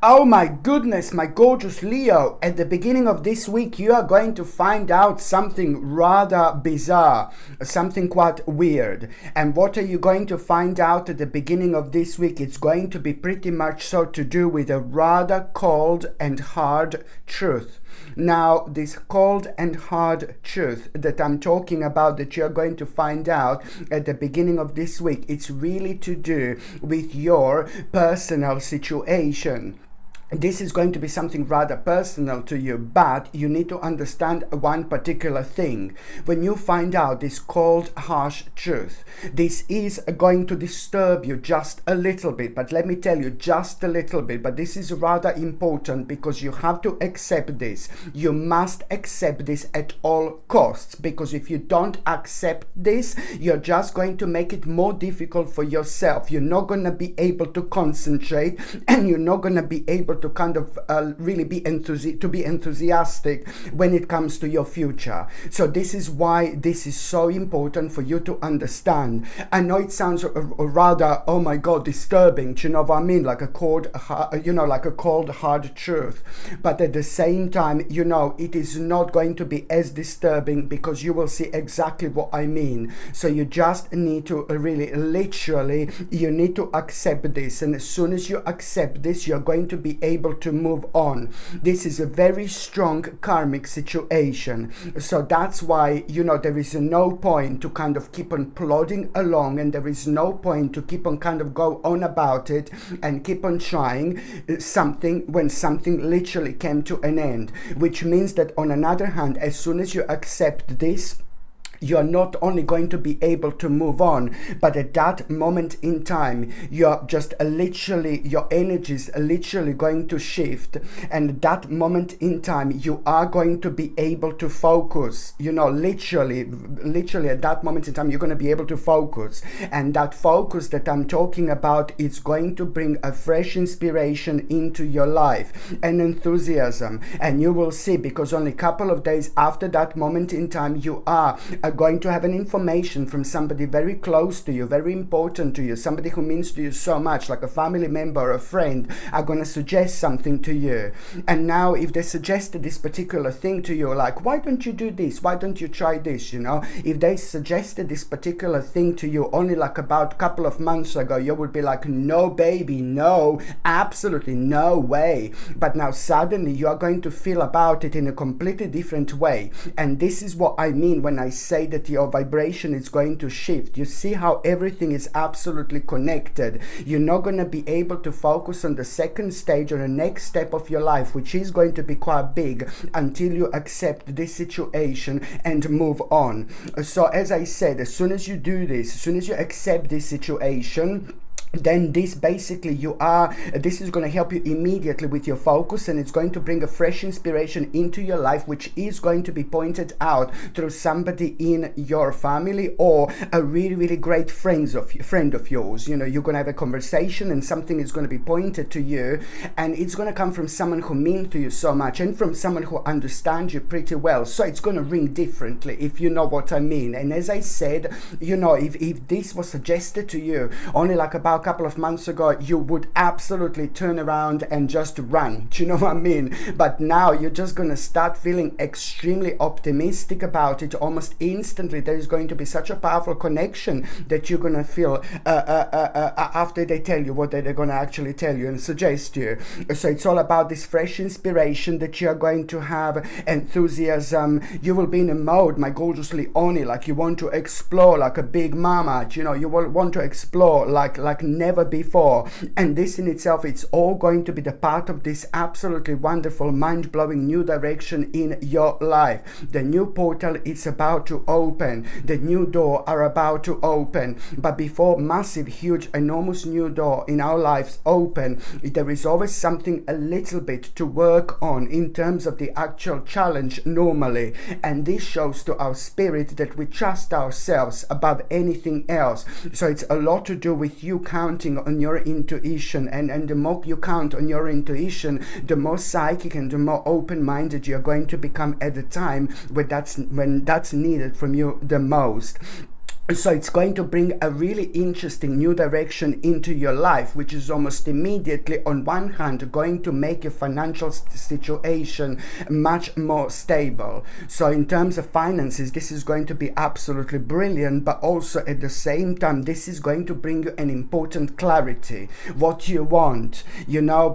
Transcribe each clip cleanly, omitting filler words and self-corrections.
Oh my goodness, my gorgeous Leo, at the beginning of this week you are going to find out something rather bizarre, something quite weird. And what are you going to find out at the beginning of this week? It's going to be pretty much so to do with a rather cold and hard truth. Now, this cold and hard truth that I'm talking about, that you're going to find out at the beginning of this week, it's really to do with your personal situation. This is going to be something rather personal to you, but you need to understand one particular thing. When you find out this cold, harsh truth, this is going to disturb you just a little bit, but let me tell you, just a little bit. But this is rather important because you have to accept this. You must accept this at all costs, because if you don't accept this, you're just going to make it more difficult for yourself. You're not going to be able to concentrate, and you're not going to be able to kind of really be enthusiastic when it comes to your future. So this is why this is so important for you to understand. I know it sounds rather, oh my god, disturbing, do you know what I mean, like a cold, like a cold hard truth, but at the same time, it is not going to be as disturbing, because you will see exactly what I mean. So you just need to really, literally, you need to accept this, and as soon as you accept this, you're going to be able to move on. This is a very strong karmic situation, so that's why there is no point to kind of keep on plodding along, and there is no point to keep on kind of go on about it and keep on trying something when something literally came to an end. Which means that, on another hand, as soon as you accept this, you're not only going to be able to move on, but at that moment in time, you're just literally, your energies are literally going to shift. And at that moment in time, you are going to be able to focus, literally at that moment in time, you're going to be able to focus. And that focus that I'm talking about is going to bring a fresh inspiration into your life and enthusiasm. And you will see, because only a couple of days after that moment in time, you are going to have an information from somebody very close to you, very important to you, somebody who means to you so much, like a family member or a friend, are going to suggest something to you. And now, if they suggested this particular thing to you, like, why don't you do this? Why don't you try this? If they suggested this particular thing to you only like about a couple of months ago, you would be like, no, baby, no, absolutely no way. But now suddenly you are going to feel about it in a completely different way. And this is what I mean when I say that your vibration is going to shift. You see how everything is absolutely connected. You're not going to be able to focus on the second stage or the next step of your life, which is going to be quite big, until you accept this situation and move on. So as I said, as soon as you do this, as soon as you accept this situation, then this basically this is going to help you immediately with your focus, and it's going to bring a fresh inspiration into your life, which is going to be pointed out through somebody in your family or a really, really great friend of yours. You're going to have a conversation and something is going to be pointed to you, and it's going to come from someone who means to you so much and from someone who understands you pretty well. So it's going to ring differently, if you know what I mean. And as I said, if this was suggested to you only like about a couple of months ago, you would absolutely turn around and just run. Do you know what I mean? But now you're just going to start feeling extremely optimistic about it almost instantly. There is going to be such a powerful connection that you're going to feel after they tell you what they're going to actually tell you and suggest you. So it's all about this fresh inspiration that you're going to have, enthusiasm. You will be in a mode, my gorgeous Leonie, like you want to explore like a big mama. You will want to explore like never before. And this in itself, it's all going to be the part of this absolutely wonderful, mind-blowing new direction in your life. The new portal is about to open. The new door are about to open. But before massive, huge, enormous new door in our lives open, there is always something a little bit to work on in terms of the actual challenge normally. And this shows to our spirit that we trust ourselves above anything else. So it's a lot to do with you counting on your intuition, and the more you count on your intuition, the more psychic and the more open-minded you're going to become at the time when that's needed from you the most. So it's going to bring a really interesting new direction into your life, which is almost immediately, on one hand, going to make your financial situation much more stable. So in terms of finances, this is going to be absolutely brilliant, but also at the same time, this is going to bring you an important clarity, what you want,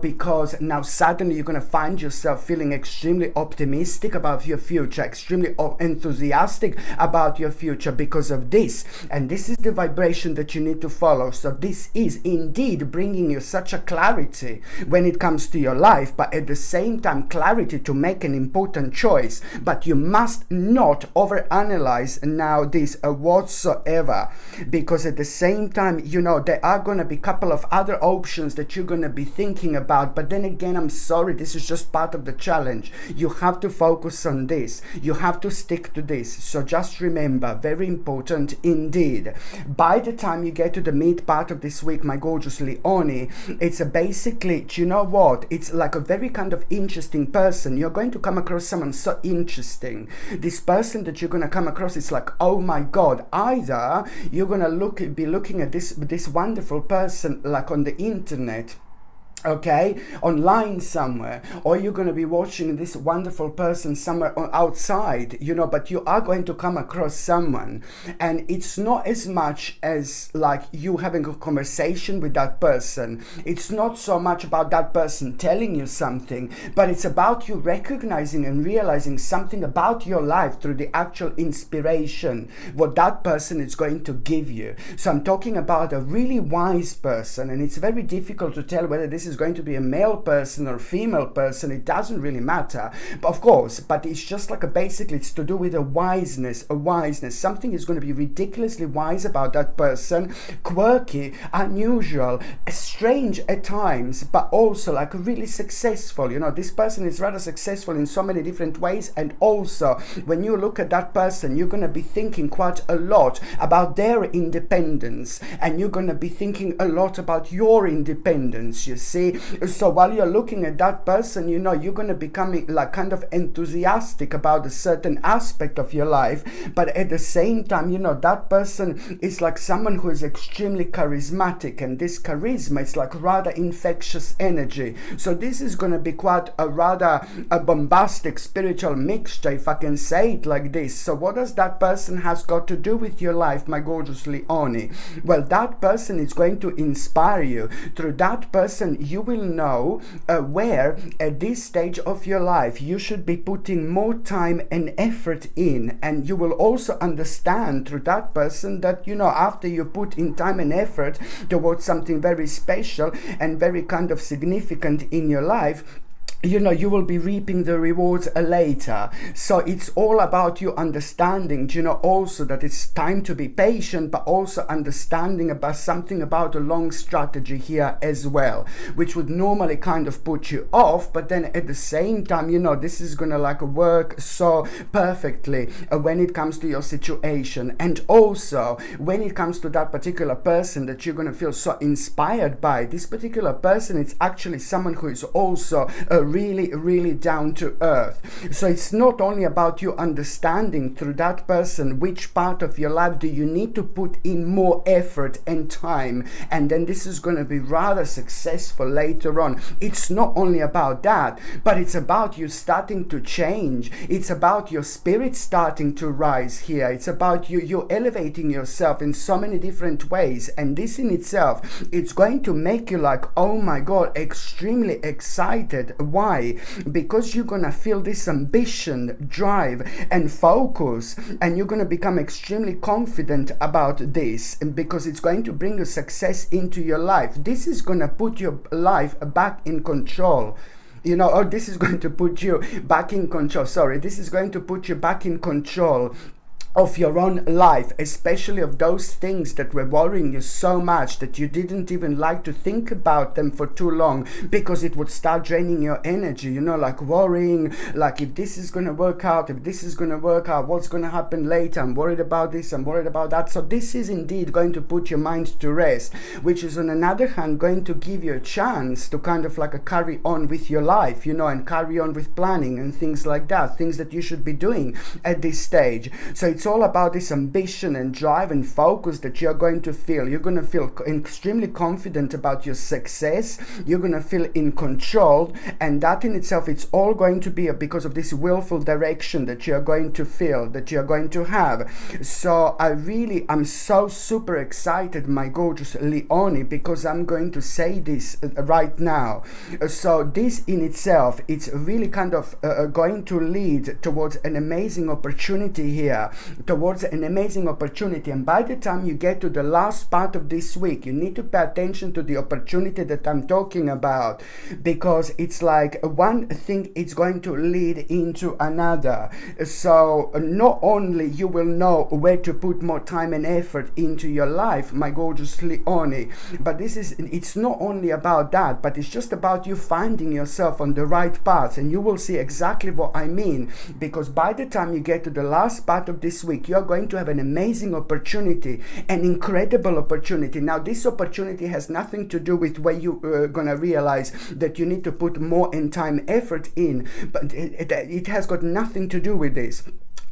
because now suddenly you're going to find yourself feeling extremely optimistic about your future, extremely enthusiastic about your future because of this. And this is the vibration that you need to follow. So this is indeed bringing you such a clarity when it comes to your life, but at the same time clarity to make an important choice. But you must not overanalyze now this whatsoever, because at the same time, there are going to be a couple of other options that you're going to be thinking about. But then again, I'm sorry, this is just part of the challenge. You have to focus on this. You have to stick to this. So just remember, very important indeed. By the time you get to the mid part of this week, my gorgeous Leone, it's basically, do you know what? It's like a very kind of interesting person. You're going to come across someone so interesting. This person that you're going to come across is like, oh my God, either you're going to be looking at this wonderful person like on the internet, okay, online somewhere, or you're going to be watching this wonderful person somewhere outside, but you are going to come across someone, and it's not as much as like you having a conversation with that person. It's not so much about that person telling you something, but it's about you recognizing and realizing something about your life through the actual inspiration, what that person is going to give you. So I'm talking about a really wise person, and it's very difficult to tell whether this is going to be a male person or female person. It doesn't really matter, but of course, but it's just like basically it's to do with a wiseness. Something is going to be ridiculously wise about that person, quirky, unusual, strange at times, but also like really successful. This person is rather successful in so many different ways, and also when you look at that person, you're going to be thinking quite a lot about their independence, and you're going to be thinking a lot about your independence, you see. So while you're looking at that person, you're going to become like kind of enthusiastic about a certain aspect of your life, but at the same time, that person is like someone who is extremely charismatic, and this charisma is like rather infectious energy. So this is going to be quite a bombastic spiritual mixture, if I can say it like this. So what does that person has got to do with your life, my gorgeous Leone? Well, that person is going to inspire you. Through that person, you will know where at this stage of your life you should be putting more time and effort in, and you will also understand through that person that after you put in time and effort towards something very special and very kind of significant in your life, you will be reaping the rewards later. So it's all about you understanding, also that it's time to be patient, but also understanding about something about a long strategy here as well, which would normally kind of put you off, but then at the same time, this is gonna like work so perfectly when it comes to your situation. And also when it comes to that particular person that you're gonna feel so inspired by, this particular person, it's actually someone who is also really down to earth. So it's not only about you understanding through that person which part of your life do you need to put in more effort and time, and then this is going to be rather successful later on. It's not only about that, but it's about you starting to change. It's about your spirit starting to rise here. It's about you elevating yourself in so many different ways, and this in itself, it's going to make you like, oh my God, extremely excited. Why? Because you're gonna feel this ambition, drive, and focus, and you're gonna become extremely confident about this, and because it's going to bring you success into your life. This is gonna put your life back in control. Or this is going to put you back in control. This is going to put you back in control of your own life, especially of those things that were worrying you so much that you didn't even like to think about them for too long, because it would start draining your energy, like worrying, like if this is going to work out, what's going to happen later, I'm worried about this, I'm worried about that. So this is indeed going to put your mind to rest, which is on another hand going to give you a chance to kind of like carry on with your life, and carry on with planning and things like that, things that you should be doing at this stage. So it's it's all about this ambition and drive and focus that you're going to feel. You're going to feel extremely confident about your success. You're going to feel in control, and that in itself, it's all going to be because of this willful direction that you're going to feel, that you're going to have. So I'm so super excited, my gorgeous Leonie, because I'm going to say this right now. So this in itself, it's really kind of going to lead towards an amazing opportunity here, towards an amazing opportunity. And by the time you get to the last part of this week, you need to pay attention to the opportunity that I'm talking about, because it's like one thing it's going to lead into another. So not only you will know where to put more time and effort into your life, my gorgeous Leonie, but it's not only about that, but it's just about you finding yourself on the right path, and you will see exactly what I mean, because by the time you get to the last part of this week, you're going to have an amazing opportunity, an incredible opportunity. Now, this opportunity has nothing to do with where you're gonna realize that you need to put more in time effort in, but it has got nothing to do with this.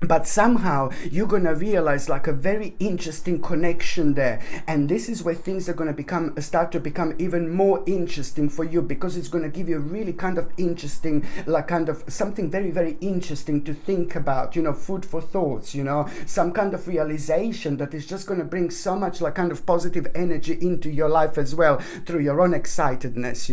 But somehow you're going to realize like a very interesting connection there. And this is where things are going to start to become even more interesting for you, because it's going to give you really kind of interesting, like kind of something very, very interesting to think about, food for thoughts, some kind of realization that is just going to bring so much like kind of positive energy into your life as well through your own excitedness,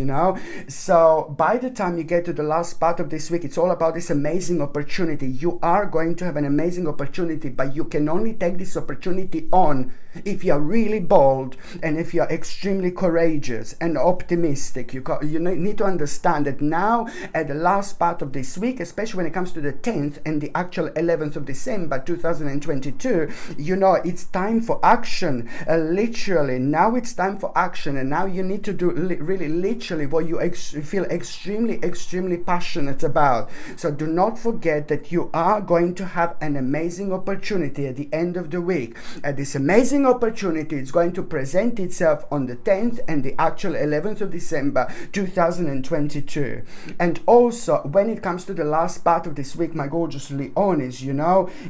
So by the time you get to the last part of this week, it's all about this amazing opportunity. You are going to have an amazing opportunity, but you can only take this opportunity on if you're really bold and if you're extremely courageous and optimistic. You need to understand that now at the last part of this week, especially when it comes to the 10th and the actual 11th of December 2022, it's time for action. Literally, now it's time for action, and now you need to do really literally what you feel extremely, extremely passionate about. So do not forget that you are going to have an amazing opportunity at the end of the week. This amazing opportunity is going to present itself on the 10th and the actual 11th of December 2022. And also, when it comes to the last part of this week, my gorgeous Leonis,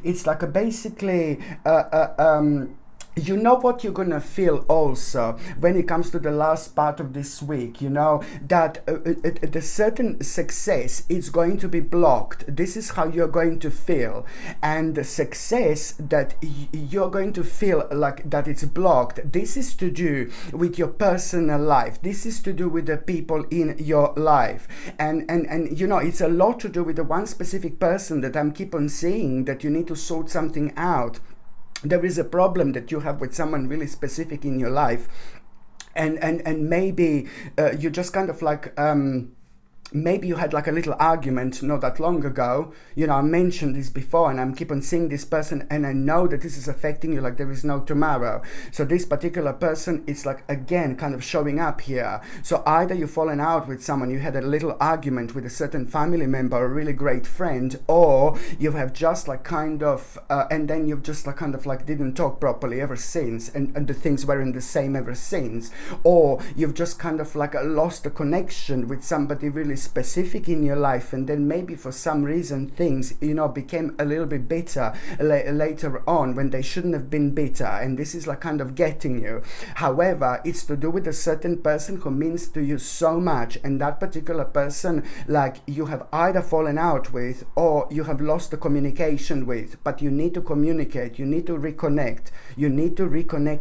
it's like basically you know what you're gonna feel also when it comes to the last part of this week, that the certain success is going to be blocked. This is how you're going to feel, and the success that you're going to feel like that it's blocked, this is to do with your personal life. This is to do with the people in your life, and it's a lot to do with the one specific person that I'm keep on saying that you need to sort something out. There is a problem that you have with someone really specific in your life, and maybe you just kind of like maybe you had like a little argument not that long ago. I mentioned this before, and I'm keep on seeing this person, and I know that this is affecting you like there is no tomorrow. So this particular person, it's like again kind of showing up here. So either you've fallen out with someone, you had a little argument with a certain family member, a really great friend, or you have just like kind of and then you've just like kind of like didn't talk properly ever since, and the things weren't the same ever since, or you've just kind of like lost a connection with somebody really specific in your life, and then maybe for some reason things became a little bit bitter later on when they shouldn't have been bitter, and this is like kind of getting you. However, it's to do with a certain person who means to you so much, and that particular person like you have either fallen out with or you have lost the communication with, but you need to communicate, you need to reconnect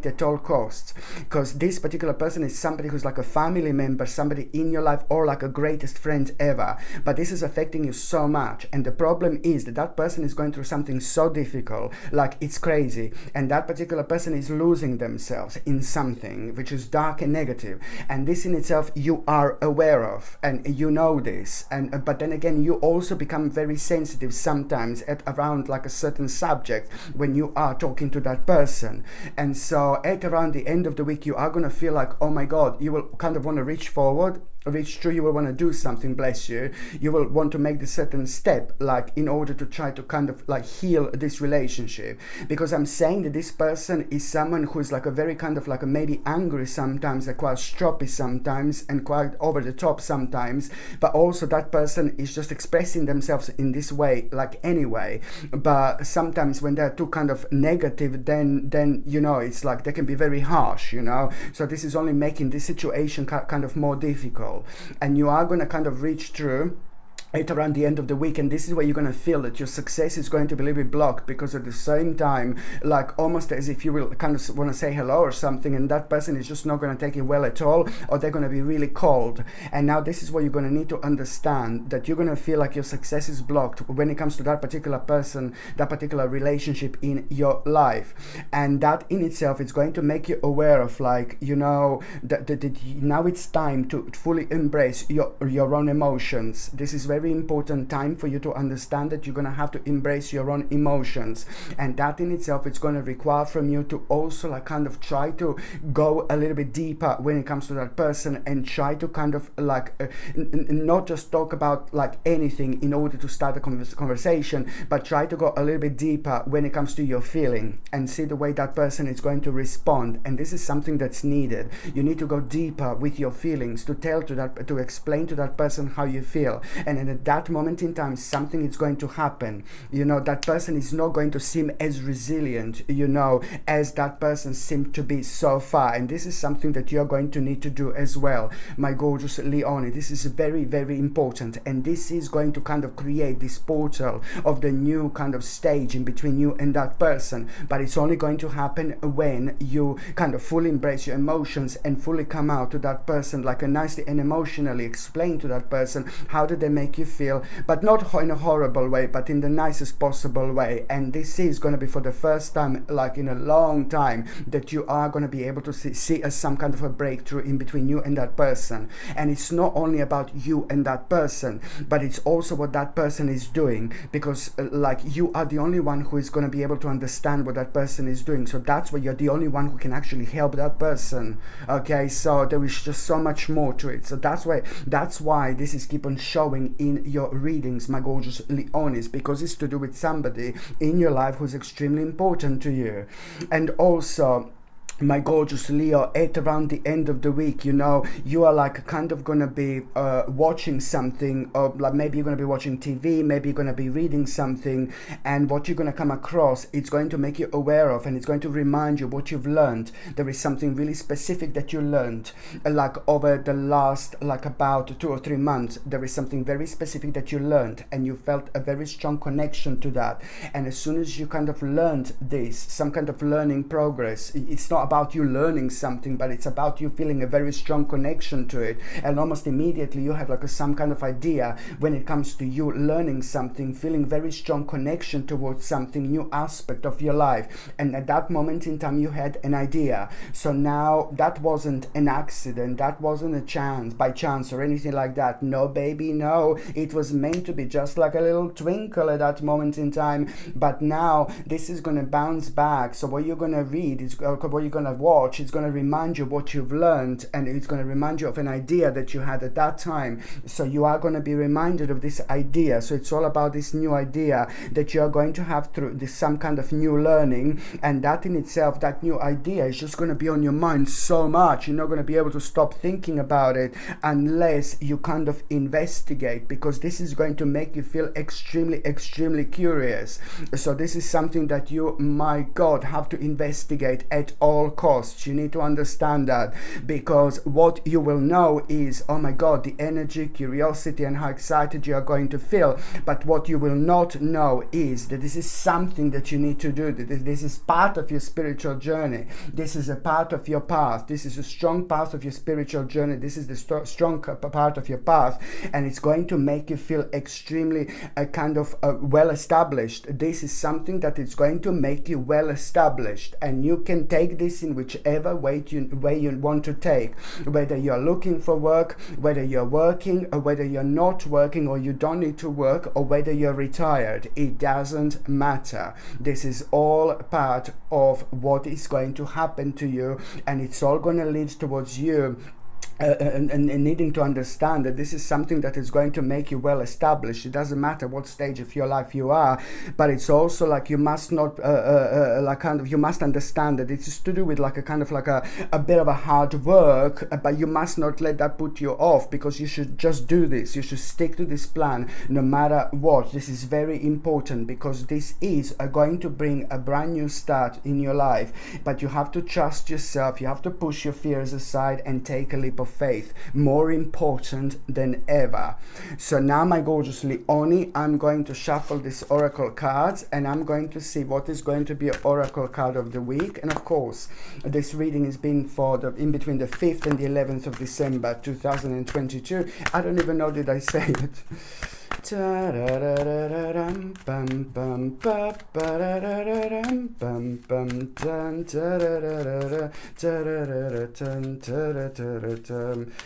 at all costs, because this particular person is somebody who's like a family member, somebody in your life, or like a greatest friend ever, but this is affecting you so much. And the problem is that person is going through something so difficult, like it's crazy, and that particular person is losing themselves in something which is dark and negative, and this in itself you are aware of, and you know this, and but then again you also become very sensitive sometimes around like a certain subject when you are talking to that person. And so at around the end of the week you are going to feel like, oh my god, you will kind of want to reach forward reach through, you will want to do something, bless you. You will want to make the certain step, like in order to try to kind of like heal this relationship. Because I'm saying that this person is someone who is like a very kind of like a maybe angry sometimes, like quite stroppy sometimes, and quite over the top sometimes, but also that person is just expressing themselves in this way like anyway. But sometimes when they're too kind of negative, then you know, it's like they can be very harsh, you know. So this is only making this situation kind of more difficult, and you are going to kind of reach through it around the end of the week, and this is where you're going to feel that your success is going to be a little bit blocked, because at the same time, like almost as if you will kind of want to say hello or something, and that person is just not going to take it well at all, or they're going to be really cold. And now this is where you're going to need to understand that you're going to feel like your success is blocked when it comes to that particular person, that particular relationship in your life. And that in itself is going to make you aware of, like, you know, that now it's time to fully embrace your own emotions. This is very important time for you to understand that you're going to have to embrace your own emotions, and that in itself is going to require from you to also like kind of try to go a little bit deeper when it comes to that person, and try to kind of like not just talk about like anything in order to start a conversation, but try to go a little bit deeper when it comes to your feeling and see the way that person is going to respond. And this is something that's needed. You need to go deeper with your feelings, to explain to that person how you feel. And at that moment in time, something is going to happen. You know, that person is not going to seem as resilient, you know, as that person seemed to be so far. And this is something that you're going to need to do as well, my gorgeous Leonie. This is very, very important, and this is going to kind of create this portal of the new kind of stage in between you and that person. But it's only going to happen when you kind of fully embrace your emotions and fully come out to that person, like a nicely and emotionally explain to that person how did they make you feel, but not in a horrible way, but in the nicest possible way. And this is going to be for the first time, like in a long time, that you are going to be able to see as some kind of a breakthrough in between you and that person. And it's not only about you and that person, but it's also what that person is doing, because like you are the only one who is going to be able to understand what that person is doing. So that's why you're the only one who can actually help that person. Okay, so there is just so much more to it. So that's why this is keep on showing in your readings, my gorgeous Leonis, because it's to do with somebody in your life who's extremely important to you. And also, my gorgeous Leo, at around the end of the week, you know, you are like kind of gonna be watching something, or like maybe you're gonna be watching TV, maybe you're gonna be reading something, and what you're gonna come across, it's going to make you aware of, and it's going to remind you what you've learned. There is something really specific that you learned, like over the last like about 2 or 3 months. There is something very specific that you learned, and you felt a very strong connection to that. And as soon as you kind of learned this, some kind of learning progress, it's not about you learning something, but it's about you feeling a very strong connection to it. And almost immediately you have like some kind of idea when it comes to you learning something, feeling very strong connection towards something, new aspect of your life. And at that moment in time you had an idea. So now that wasn't an accident, that wasn't a chance, by chance or anything like that. No baby, no, it was meant to be just like a little twinkle at that moment in time. But now this is going to bounce back. So what you're going to read is what you're going to watch, it's going to remind you what you've learned, and it's going to remind you of an idea that you had at that time. So you are going to be reminded of this idea. So it's all about this new idea that you are going to have through this some kind of new learning, and that in itself, that new idea is just going to be on your mind so much. You're not going to be able to stop thinking about it unless you kind of investigate, because this is going to make you feel extremely curious. So this is something that you, my God, have to investigate at all costs. You need to understand that, because what you will know is, oh my God, the energy, curiosity, and how excited you are going to feel. But what you will not know is that this is something that you need to do. This is part of your spiritual journey. This is a part of your path. This is a strong part of your spiritual journey. This is the strong part of your path, and it's going to make you feel extremely kind of well established. This is something that is going to make you well established, and you can take this in whichever way you want to take, whether you're looking for work, whether you're working, or whether you're not working, or you don't need to work, or whether you're retired. It doesn't matter. This is all part of what is going to happen to you, and it's all going to lead towards you and needing to understand that this is something that is going to make you well established. It doesn't matter what stage of your life you are, but it's also like you must not like kind of, you must understand that it is to do with like a kind of like a bit of a hard work, but you must not let that put you off, because you should just do this. You should stick to this plan no matter what. This is very important, because this is going to bring a brand new start in your life, but you have to trust yourself. You have to push your fears aside and take a leap of faith, more important than ever. So now, my gorgeous Leonie, I'm going to shuffle these oracle cards, and I'm going to see what is going to be an oracle card of the week. And of course, this reading has been for the in between the 5th and the 11th of December 2022. I don't even know, did I say it?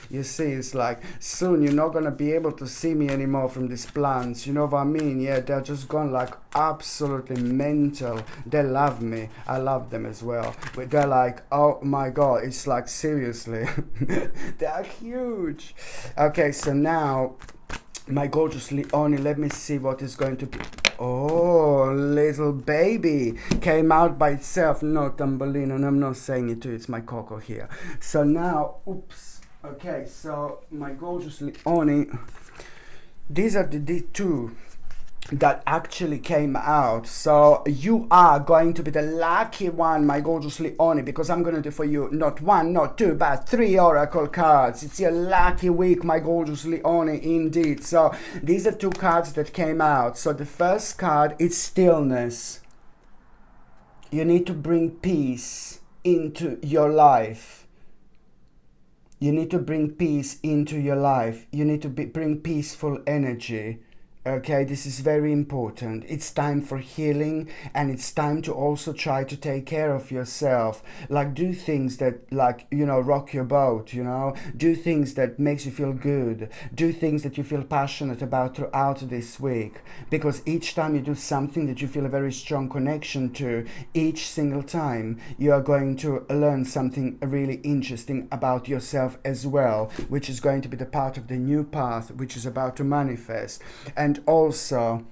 You see, it's like soon you're not gonna be able to see me anymore from these plants, you know what I mean? Yeah, they're just gone like absolutely mental. They love me, I love them as well, but they're like, oh my god, it's like seriously. They are huge. Okay, so now, my gorgeous Leonie, let me see what is going to be. Oh, little baby came out by itself. No, Thumbelina, and I'm not saying it to you, it's my Coco here. So now, oops. Okay, so my gorgeous Leonie, these are the two that actually came out. So you are going to be the lucky one, my gorgeous Leonie, because I'm going to do for you not one, not two, but 3 oracle cards. It's your lucky week, my gorgeous Leonie, indeed. So these are 2 cards that came out. So the first card is stillness. You need to bring peace into your life. You need to bring peace into your life. You need to bring peaceful energy. Okay, this is very important. It's time for healing, and it's time to also try to take care of yourself. Like, do things that, like, you know, rock your boat, you know. Do things that makes you feel good. Do things that you feel passionate about throughout this week. Because each time you do something that you feel a very strong connection to, each single time you are going to learn something really interesting about yourself as well, which is going to be the part of the new path which is about to manifest. And also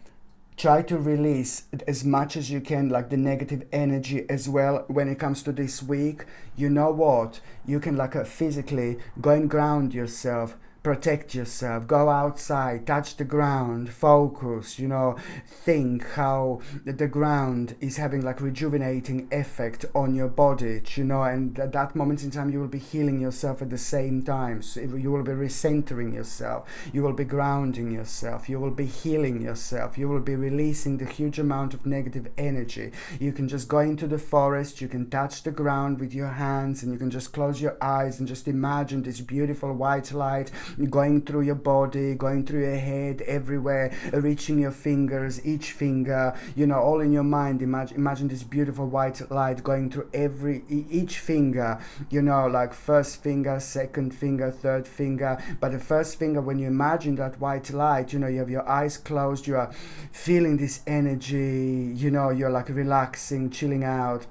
try to release as much as you can, like the negative energy as well when it comes to this week. You know what, you can like physically go and ground yourself, protect yourself, go outside, touch the ground, focus, you know, think how the ground is having like rejuvenating effect on your body, you know, and at that moment in time you will be healing yourself at the same time. So you will be recentering yourself, you will be grounding yourself, you will be healing yourself, you will be releasing the huge amount of negative energy. You can just go into the forest, you can touch the ground with your hands, and you can just close your eyes and just imagine this beautiful white light going through your body, going through your head, everywhere, reaching your fingers, each finger, you know, all in your mind. Imagine this beautiful white light going through each finger, you know, like first finger, second finger, third finger. But the first finger, when you imagine that white light, you know, you have your eyes closed, you are feeling this energy, you know, you're like relaxing, chilling out.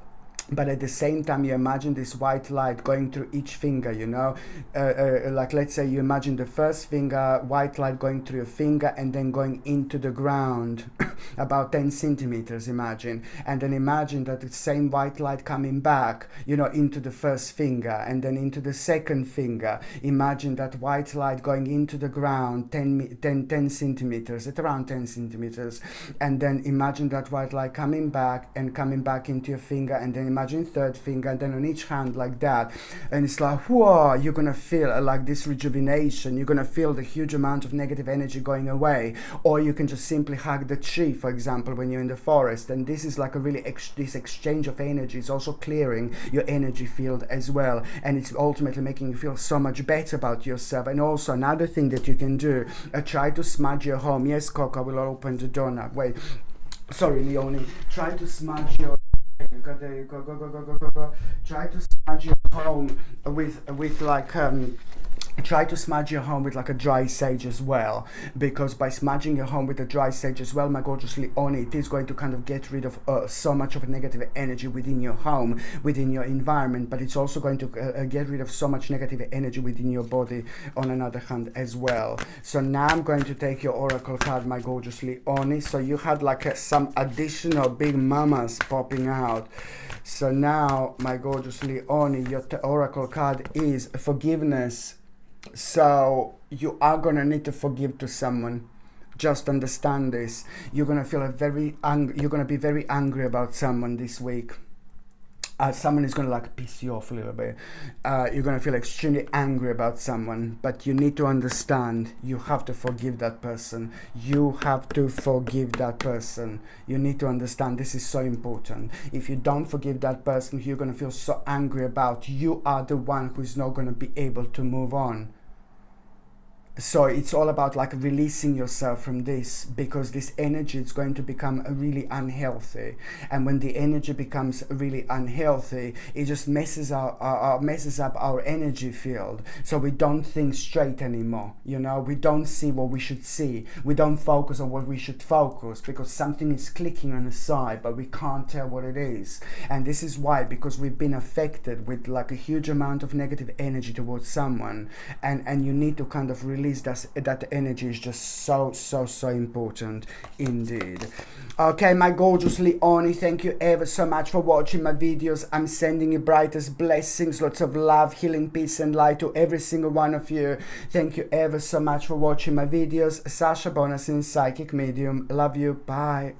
But at the same time, you imagine this white light going through each finger, you know, like let's say you imagine the first finger, white light going through your finger and then going into the ground about 10 centimeters, imagine. And then imagine that the same white light coming back, you know, into the first finger and then into the second finger. Imagine that white light going into the ground 10 centimeters, at around 10 centimeters. And then imagine that white light coming back into your finger, and then imagine third finger, and then on each hand like that. And it's like, whoa, you're gonna feel like this rejuvenation. You're gonna feel the huge amount of negative energy going away. Or you can just simply hug the tree, for example, when you're in the forest. And this is like a really this exchange of energy is also clearing your energy field as well, and it's ultimately making you feel so much better about yourself. And also another thing that you can do, try to smudge your home. Yes, Coco, I will open the door now. Wait, sorry, Leonie. Try to smudge your there you go, go. Try to smudge your home with like Try to smudge your home with like a dry sage as well, because by smudging your home with a dry sage as well, my gorgeous Leon, it is going to kind of get rid of so much of negative energy within your home, within your environment, but it's also going to get rid of so much negative energy within your body on another hand as well. So now I'm going to take your oracle card, my gorgeous Leon. So you had like some additional big mamas popping out. So now, my gorgeous Leon, your oracle card is forgiveness. So you are gonna need to forgive to someone. Just understand this. You're gonna feel you're gonna be very angry about someone this week. Someone is gonna like piss you off a little bit. You're gonna feel extremely angry about someone, but you need to understand you have to forgive that person. You have to forgive that person. You need to understand this is so important. If you don't forgive that person who you're gonna feel so angry about, you are the one who's not gonna be able to move on. So it's all about like releasing yourself from this, because this energy is going to become really unhealthy, and when the energy becomes really unhealthy, it just messes up our energy field. So we don't think straight anymore, you know, we don't see what we should see, we don't focus on what we should focus, because something is clicking on the side but we can't tell what it is. And this is why, because we've been affected with like a huge amount of negative energy towards someone, and you need to kind of release that energy is just so important indeed. Okay, my gorgeous Leonie, thank you ever so much for watching my videos. I'm sending you brightest blessings, lots of love, healing, peace and light to every single one of you. Thank you ever so much for watching my videos. Sasha Bonasin, psychic medium. Love you. Bye.